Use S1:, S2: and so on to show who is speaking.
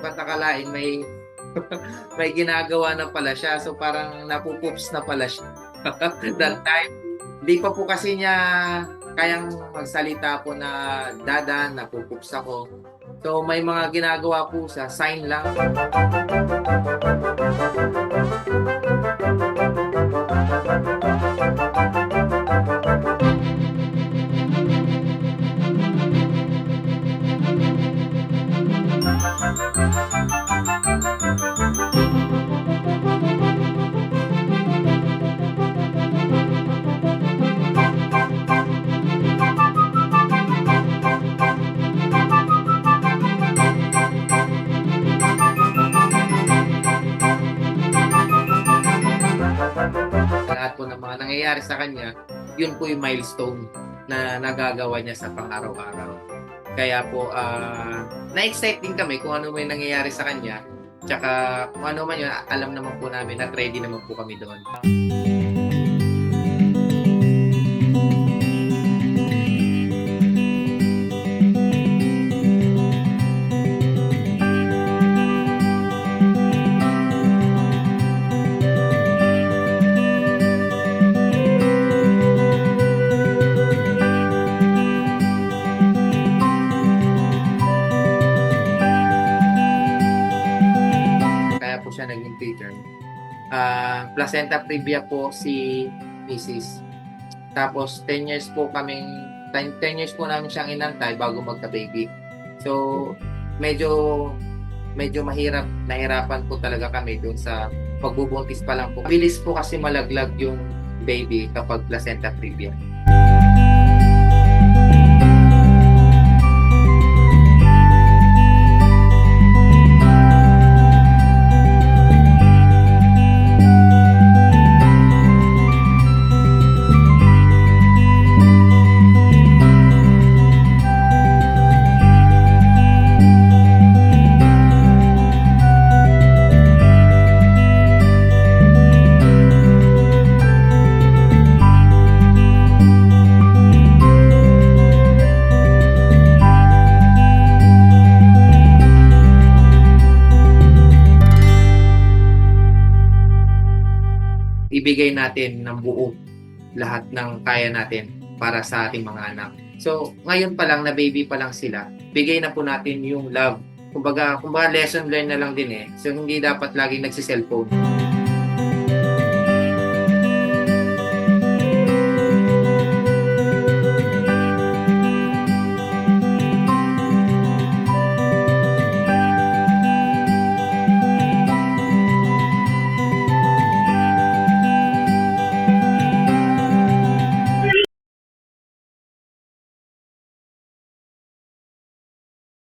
S1: ka't akalain may may ginagawa na pala siya. So parang napupoops na pala siya. That time, hindi pa po kasi niya kayang magsalita po na dada, napupoops ako. So may mga ginagawa po sa sign lang. Lahat po ng mga nangyayari sa kanya, yun po yung milestone na nagagawa niya sa pang-araw-araw. Kaya po, na-excite din kami kung ano may nangyayari sa kanya. Tsaka kung ano man yun, alam naman po namin at ready naman po kami doon. Kaya po siya naging preterm. Placenta previa po si Mrs. Tapos 10 years po kaming 10 years po namin siyang inantay bago magka-baby. So medyo nahirapan po talaga kami doon sa pagbubuntis pa lang po. Bilis po kasi malaglag yung baby kapag placenta previa. Ibigay natin ng buo lahat ng kaya natin para sa ating mga anak. So, ngayon pa lang na baby pa lang sila, bigay na po natin yung love. Kumbaga lesson learned na lang din eh. So, hindi dapat laging nagsi-cellphone.